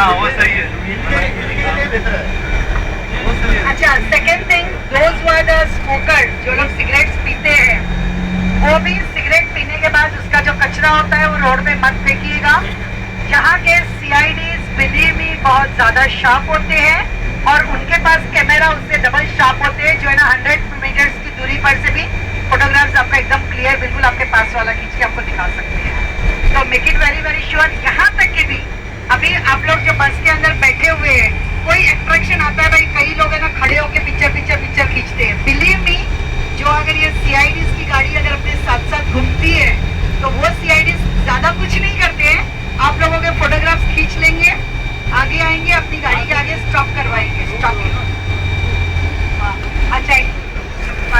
हाँ वो सही है। अच्छा, second thing, those were the smoker, जो लोग सिगरेट्स पीते हैं, वो भी सिगरेट पीने के बाद उसका जो कचरा होता है वो रोड में मत फेंकिएगा। यहाँ के CIDs बिलीव मी बहुत ज्यादा शार्प होते हैं और उनके पास कैमरा उससे डबल शार्प होते हैं, जो है ना 100 मीटर्स की दूरी पर से भी फोटोग्राफ्स आपका एकदम क्लियर बिल्कुल आपके पास वाला खींच के आपको दिखा सकते हैं। तो make it very very sure. यहाँ तक कि भी अभी आप लोग जो बस के अंदर बैठे हुए हैं, कोई अट्रैक्शन आता है भाई, कई लोग है ना खड़े होकर पिक्चर खींचते हैं। बिलीव मी, जो अगर ये CIDs की गाड़ी अगर अपने साथ साथ घूमती है तो वो CIDs ज्यादा कुछ नहीं करते हैं, आप लोगों के फोटोग्राफ्स खींच लेंगे, आगे आएंगे, अपनी गाड़ी के आगे स्टॉप करवाएंगे, स्टॉपिंग। अच्छा,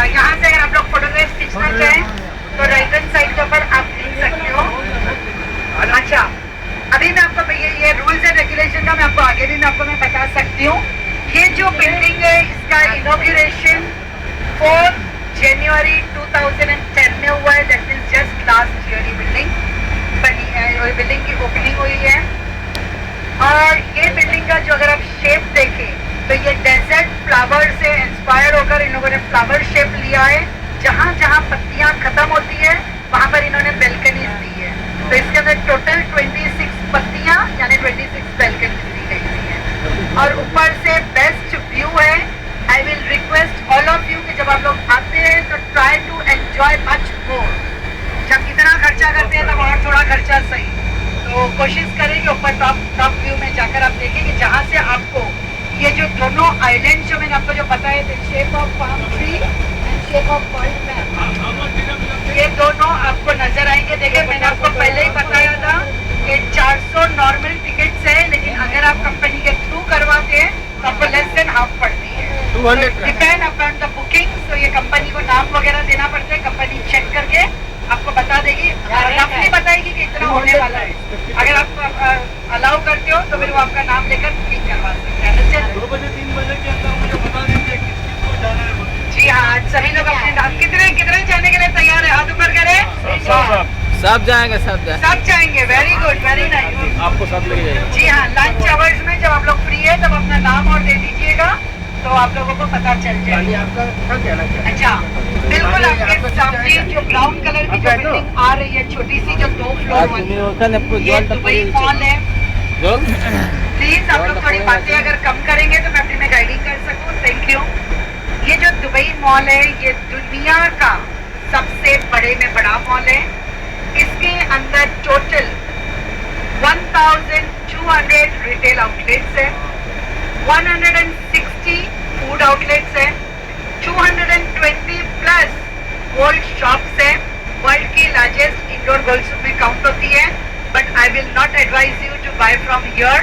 यहाँ से अगर आप लोग फोटोग्राफ्स खींचना चाहें तो राइट हैंड साइड के ऊपर आप खींच सकते हो। अच्छा, अभी मैं आपको ये रूल्स एंड रेगुलेशन का मैं आपको आगे भी मैं बता सकती हूँ। ये जो बिल्डिंग है इसका इनॉग्रेशन 4 जनवरी 2010 में हुआ है। That means just last year ये बिल्डिंग बनी है, और बिल्डिंग की ओपनिंग हुई है। और ये बिल्डिंग का जो अगर आप शेप देखें तो ये डेजर्ट फ्लावर से इंस्पायर होकर इन लोगों ने फ्लावर शेप लिया है। जहाँ जहाँ पत्तियाँ खत्म होती है वहाँ पर इन्होंने बेल्कनीज दी है। तो इसके अंदर टोटल 26 पत्तियाँ यानी 26 बेल्कनीज दी गई है। और ऊपर से बेस्ट व्यू है। I will request all of you कि जब आप लोग आते हैं तो try to enjoy much more. जब इतना खर्चा करते हैं तब और थोड़ा खर्चा सही, तो कोशिश करें कि ऊपर टॉप व्यू में जाकर आप देखें कि जहाँ से आपको ये जो दोनों आइलैंड जो मैंने आपको जो बताए थे, shape of palm tree and shape of point map, ये दोनों आपको नजर आएंगे। देखिए, मैंने आपको पहले ही बताया था कि 400 नॉर्मल टिकट्स है, लेकिन अगर आप कंपनी के थ्रू करवाते हैं तो आपको लेस देन हाफ पड़ती है। 200 डिपेंड अपॉन द बुकिंग। तो ये कंपनी को नाम वगैरह देना पड़ता है, कंपनी चेक करके आपको बता देगी, रफली बताएगी कि इतना होने वाला है। अगर आप अलाउ करते हो तो फिर वो आपका नाम लेकर बुकिंग करवा सकते हैं। 2 बजे 3 बजे के अंदर मुझे बता दीजिए किस को जाना है। जी हाँ, सभी लोग अपने कितने जाने के लिए तैयार है? हाथ ऊपर करें। सब जाएंगे, सब जाएंगे। Very good, very nice. आपको साथ लेके जाएंगे। जी हाँ, लंच आवर्स में जब आप लोग फ्री है तब अपना नाम और दे दीजिएगा तो आप लोगों को पता चल जाएगा। अच्छा, बिल्कुल आपके सामने जो ब्राउन कलर की जो बिल्डिंग आ रही है, छोटी सी जो 2 फ्लोर वाली, ये दुबई मॉल है। प्लीज आप लोग थोड़ी बातें अगर कम करेंगे तो मैं अपनी में गाइडिंग कर सकूँ। Thank you. ये जो दुबई मॉल है ये दुनिया का सबसे बड़े में बड़ा मॉल है। इसके अंदर टोटल 1200 रिटेल आउटलेट्स है, 160 फूड आउटलेट्स है, 220 प्लस गोल्ड शॉप्स है। वर्ल्ड की लार्जेस्ट इंडोर गोल्ड शॉप में काउंट होती है। But I will not advise you to buy from here.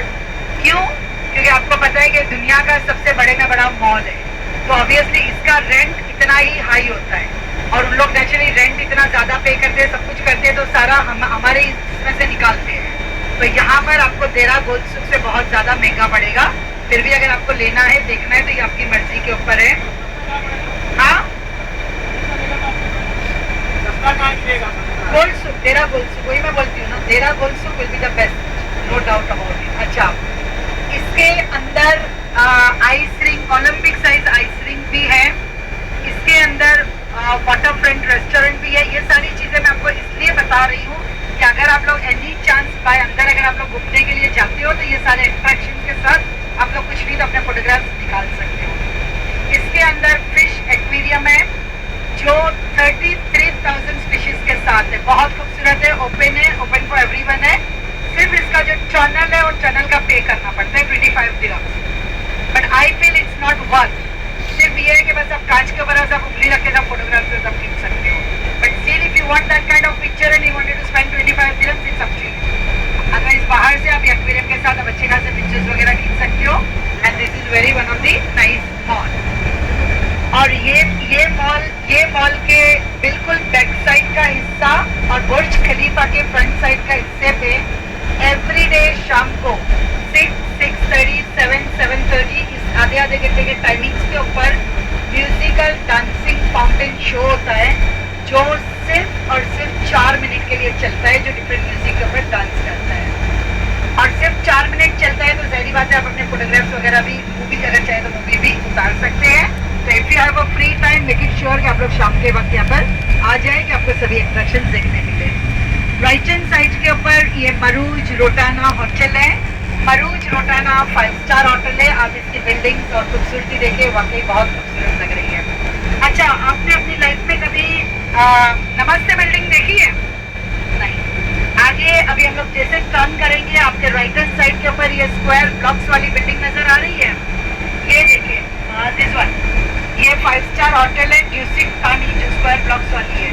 क्यों? क्योंकि आपको पता है कि दुनिया का सबसे बड़े में बड़ा मॉल है, तो ऑब्वियसली इसका रेंट इतना ही हाई होता है और उन लोग नेचुरली रेंट इतना ज्यादा पे करते हैं, सब कुछ करते हैं, तो सारा हमारे इसमें से निकालते हैं। तो यहाँ पर आपको देरा गोल्ड सुक से बहुत ज्यादा महंगा पड़ेगा। फिर भी अगर आपको लेना है, देखना है, तो ये आपकी मर्जी के ऊपर है। हाँ, गोल्ड सुक, देरा गोल्ड सुक, वही मैं बोलती हूँ ना, Deira gold souk will be the best, no doubt about it. अच्छा, इसके अंदर ice ring, Olympic size ice ring भी है। इसके अंदर वाटर फ्रंट रेस्टोरेंट भी है। ये सारी चीजें मैं आपको इसलिए बता रही हूँ कि अगर आप लोग एनी चांस बाय अंदर अगर आप लोग घूमने के लिए जाते हो तो ये सारे अट्रैक्शन के साथ आप लोग कुछ भी तो अपने फोटोग्राफ्स निकाल सकते हो। इसके अंदर फिश एक्वेरियम है जो 33,000 स्पीशीज के साथ है, बहुत खूबसूरत है, ओपन फॉर एवरीवन है। सिर्फ इसका जो टनल है और टनल का पे करना पड़ता है 25 dirhams. But I feel it's not worth. सिर्फ ये है कि बस आप कांच के ऊपर आप उंगली रख के सब फोटोग्राफ्स सब खींच सकते हो। But still if you want that kind of picture and you wanted to spend 25 dirhams, it's up to you. Otherwise बाहर से आप एक्वेरियम के साथ अच्छे खासे पिक्चर्स वगैरह खींच सकते हो। And this is very one of the nice mall. और ये मॉल के बिल्कुल बैक साइड का हिस्सा और बुर्ज खलीफा के फ्रंट साइड का हिस्से पे एवरी डे शाम को 6, 6:30, 7, 7:30 इस आधे घंटे के टाइमिंग्स के ऊपर म्यूजिकल डांसिंग फाउंटेन शो होता है जो सिर्फ और सिर्फ 4 मिनट के लिए चलता है, जो डिफरेंट म्यूजिक के ऊपर डांस करता है। और सिर्फ 4 मिनट चलता है तो अगर अभी मूवी अगर चाहे तो मूवी भी उतार सकते हैं। तो if you have a free time make it sure कि आप लोग शाम के वक्त यहाँ पर आ जाए कि आपको सभी अट्रैक्शन देखने मिले। राइट हैंड साइड के ऊपर ये मरूज रोटाना होटल है। मरूज रोटाना 5 स्टार होटल है। आप इसकी बिल्डिंग्स और खूबसूरती देखे वाकई बहुत खूबसूरत लग रही है। अच्छा, आपने अपनी लाइफ में कभी नमस्ते बिल्डिंग देखी है? नहीं। आगे अभी हम लोग जैसे टर्न करेंगे आपके राइट हैंड साइड के ऊपर ये स्क्वायर ब्लॉक्स वाली बिल्डिंग नजर आ रही है। ये देखिए दिस वन, ये 5 स्टार होटल है ड्यूसिक तानी जो स्क्वायर ब्लॉक्स वाली है।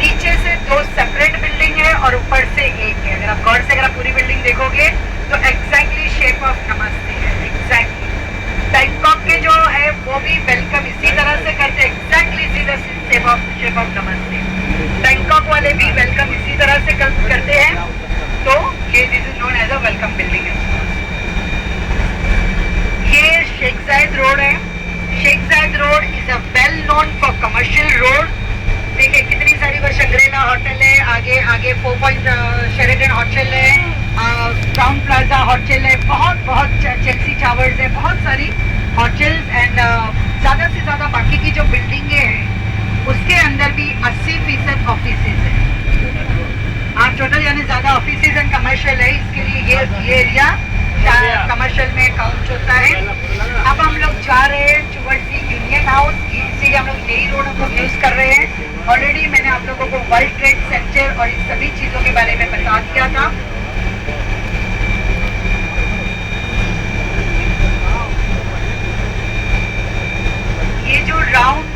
नीचे से 2 सेपरेट बिल्डिंग है और ऊपर से एक है। अगर आप गौर से अगर आप पूरी बिल्डिंग देखोगे तो एग्जैक्टली शेप ऑफ नमस्ते है। एग्जैक्टली बैंकॉक के जो है वो भी वेलकम इसी तरह से करते हैं, एग्जैक्टली इसी तरह से शेप ऑफ नमस्ते। बैंकॉक वाले भी वेलकम इसी तरह से करते हैं। तो ये this is known as a welcome building है। ये शेख जायद रोड है। Sheikh Zayed road is a well known for commercial road. देखिए कितनी सारी वो शंग्रेला होटल है, आगे आगे 4 पॉइंट शेरेटन होटल है, क्राउन प्लाजा होटल है, बहुत चेल्सी टावर्स है, बहुत सारी होटल्स एंड ज़्यादा से ज़्यादा बाकी की जो बिल्डिंगें हैं उसके अंदर भी 80% ऑफिस है। हाँ टोटल यानी ज़्यादा ऑफिस एंड कमर्शियल है, इसके लिए ये एरिया कमर्शियल में काउंट होता है। अब हम लोग जा रहे हैं टुवर्ड्स द यूनियन हाउस, इसीलिए हम लोग यही रोड हम लोग यूज़ कर रहे हैं। ऑलरेडी मैंने आप लोगों को वर्ल्ड ट्रेड सेंटर और इन सभी चीज़ों के बारे में बता दिया था। ये जो राउंड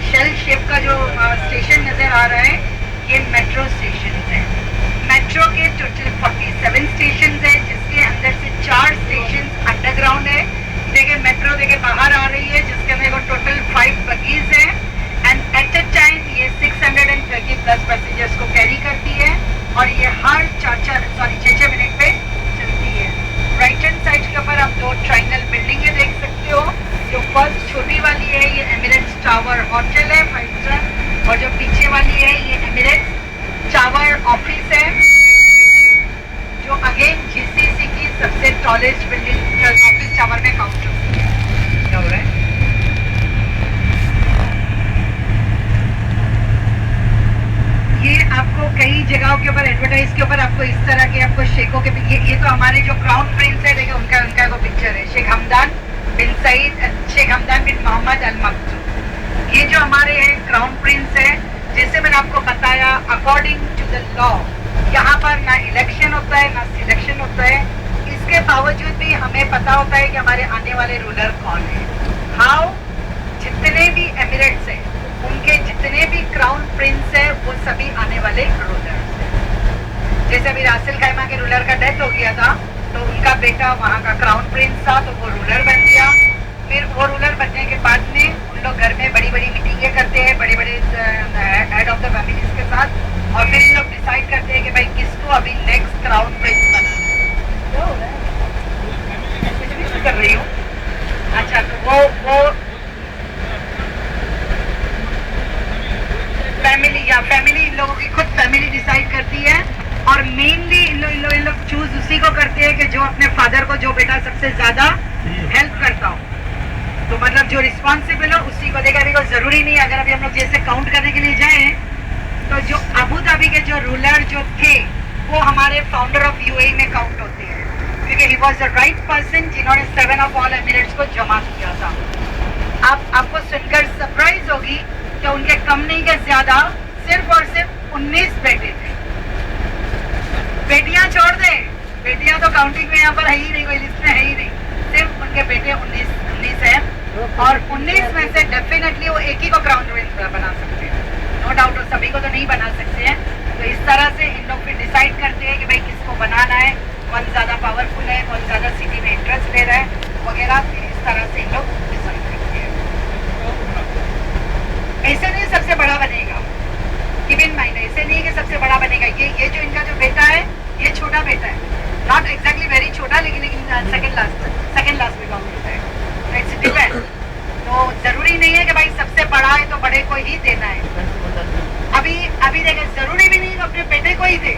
शेल शेप का जो स्टेशन नज़र आ रहा है ये मेट्रो स्टेशन है। मेट्रो के टोटल 47 स्टेशन है जिसके अंदर से 4 स्टेशन अंडरग्राउंड है। देखिए मेट्रो देखिए बाहर आ रही है जिसके अंदर टोटल 5 बगीज है एंड एट अ टाइम ये 630 प्लस पैसेंजर्स को कैरी करती है और ये हर 6 मिनट पे चलती है। राइट हैंड साइड के ऊपर आप 2 ट्रायंगल बिल्डिंगें देख सकते हो। जो फर्स्ट छोटी वाली है ये एमिरेट्स टावर होटल है 5 स्टार और जो पीछे वाली है ये एमिरेट्स टावर ऑफिस है जो अगेन जीसीसी की सबसे टॉलेस्ट बिल्डिंग ऑफिस टावर में काउंट हो रहा है। ये आपको कई जगहों के ऊपर एडवर्टाइज के ऊपर आपको इस तरह के आपको शेखों के ये तो हमारे जो क्राउन प्रिंस है देखिए उनका वो पिक्चर है शेख हमदान बिन सईद शेख हमदान बिन मोहम्मद अल मक्तूम। ये जो हमारे हैं क्राउन प्रिंस है जैसे मैंने आपको बताया अकॉर्डिंग टू द लॉ यहाँ पर ना इलेक्शन होता है ना सिलेक्शन होता है। इसके बावजूद भी हमें पता होता है कि हमारे आने वाले रूलर कौन है। हाउ जितने भी एमिरेट्स हैं उनके जितने भी क्राउन प्रिंस है वो सभी आने वाले रूलर्स हैं। जैसे अभी रासिल खैमा के रूलर का डेथ हो गया था तो उनका बेटा वहाँ का क्राउन प्रिंस था तो वो रूलर बन गया। फिर वो रूलर बनने के बाद में उन लोग घर में बड़ी बड़ी मीटिंगें करते हैं बड़े बड़े हेड ऑफ द फैमिलीज के साथ और फिर इन लोग डिसाइड करते हैं कि भाई किसको अभी नेक्स्ट क्राउन प्रिंस बनाना है। कुछ भी कर रही हूँ। अच्छा तो वो फैमिली इन लोगों की खुद फैमिली डिसाइड करती है और मेनली इन लोग चूज उसी को करते हैं कि जो अपने फादर को जो बेटा सबसे ज्यादा हेल्प करता हो तो मतलब जो रिस्पॉन्सिबल हो उसी को देगा। अभी कोई जरूरी नहीं अगर अभी हम लोग जैसे काउंट करने के लिए जाएं तो जो अबू धाबी के जो रूलर जो थे वो हमारे फाउंडर ऑफ यूएई में काउंट होते हैं क्योंकि he was the right person जिन्होंने 7 ऑफ ऑल एमिरेट्स को जमा किया था। आपको सुनकर सरप्राइज होगी कि उनके कम नहीं के ज्यादा सिर्फ और सिर्फ 19 बेटे थे। बेटियां छोड़ दें, बेटियां तो काउंटिंग में यहाँ पर है ही नहीं, कोई लिस्ट में है ही नहीं, सिर्फ उनके बेटे 19 हैं और 19 में से डेफिनेटली वो एक ही को क्राउन प्रिंस बना सकते हैं। नो डाउट सभी को तो नहीं बना सकते हैं। तो इस तरह से इन लोग फिर डिसाइड करते हैं कि भाई किसको बनाना है, कौन ज़्यादा पावरफुल है, कौन ज़्यादा सिटी में इंटरेस्ट ले रहा है वगैरह। फिर इस तरह से इन लोग डिसाइड करते हैं। ऐसे नहीं सबसे बड़ा बनेगा, कीप इन माइंड, ऐसे नहीं कि सबसे बड़ा बनेगा। ये जो इनका जो बेटा है ये छोटा बेटा है, नॉट एग्जैक्टली वेरी छोटा लेकिन सेकंड लास्ट में काउंट होता है। It's depend. तो जरूरी नहीं है कि भाई सबसे बड़ा है तो बड़े को ही देना है। अभी देखें जरूरी भी नहीं कि अपने बेटे को ही दे।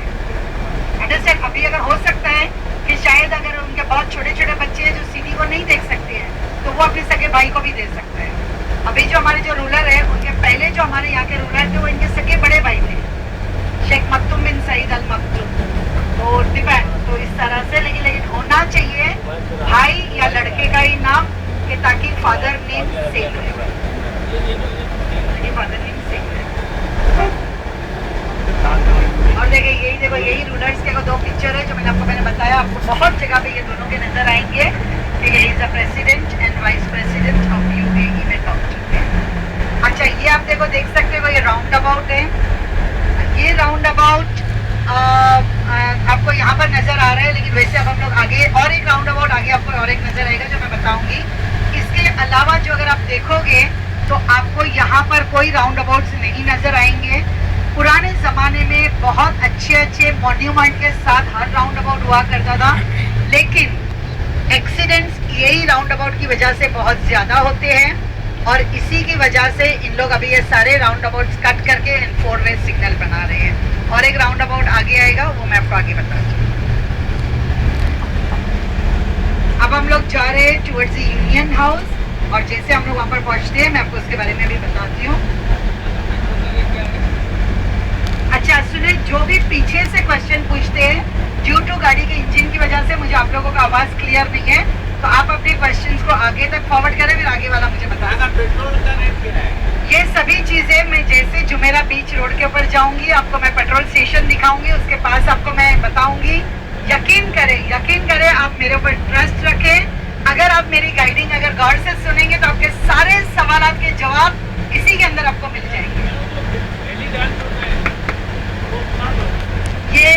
अंडरस्टैंड। अभी अगर हो सकता है कि शायद अगर उनके बहुत छोटे छोटे बच्चे हैं जो सिटी को नहीं देख सकते हैं, तो वो अपने सगे भाई को भी दे सकते हैं। अभी जो हमारे जो रूलर है, उनके पहले जो हमारे यहाँ के रूलर थे वो इनके सगे बड़े भाई थे, शेख मखदूम बिन सईद अल मखदूम। तो डिपेंड, तो इस तरह से, लेकिन होना चाहिए भाई या लड़के का ही नाम, कि ताकि फादर नेम सेम रहे, फादर नेम सेम रहे। और देखिए यही रूलर्स के दो पिक्चर है जो मैंने बताया आपको, बहुत जगह पे ये दोनों के नजर आएंगे कि he is the president and vice president of UAE में काउंटी में। अच्छा, ये आप देख सकते हो, ये राउंड अबाउट है। ये राउंड अबाउट आपको यहाँ पर नजर आ रहा है, लेकिन वैसे अब हम लोग आगे और एक राउंड अबाउट आगे आपको और एक नजर आएगा जो मैं बताऊंगी। इसके अलावा जो अगर आप देखोगे तो आपको यहाँ पर कोई राउंड अबाउट्स नहीं नजर आएंगे। पुराने ज़माने में बहुत अच्छे मॉन्यूमेंट के साथ हर राउंड अबाउट हुआ करता था, लेकिन एक्सीडेंट्स यही राउंड अबाउट की वजह से बहुत ज़्यादा होते हैं, और इसी की वजह से इन लोग अभी ये सारे राउंड अबाउट्स कट करके 4 वे सिग्नल बना रहे हैं। और एक राउंड अबाउट आगे आएगा, वो मैं आपको आगे बताती हूँ। अब हम लोग जा रहे हैं टुवर्ड्स द यूनियन हाउस, और जैसे हम लोग वहाँ पर पहुँचते हैं मैं आपको उसके बारे में भी बताती हूँ। अच्छा सुने, जो भी पीछे से क्वेश्चन पूछते हैं, ड्यू टू गाड़ी के इंजन की वजह से मुझे आप लोगों का आवाज़ क्लियर नहीं है, तो आप अपने क्वेश्चंस को आगे तक फॉरवर्ड करें, फिर आगे वाला मुझे बताना। पेट्रोल का रेट क्या है? ये सभी चीज़ें मैं जैसे जुमेरा बीच रोड के ऊपर जाऊंगी, आपको मैं पेट्रोल स्टेशन दिखाऊंगी, उसके पास आपको मैं बताऊंगी। यकीन करें, आप मेरे ऊपर ट्रस्ट रखें। अगर आप मेरी गाइडिंग अगर गौर से सुनेंगे तो आपके सारे सवालों के जवाब इसी के अंदर आपको मिल जाएंगे। ये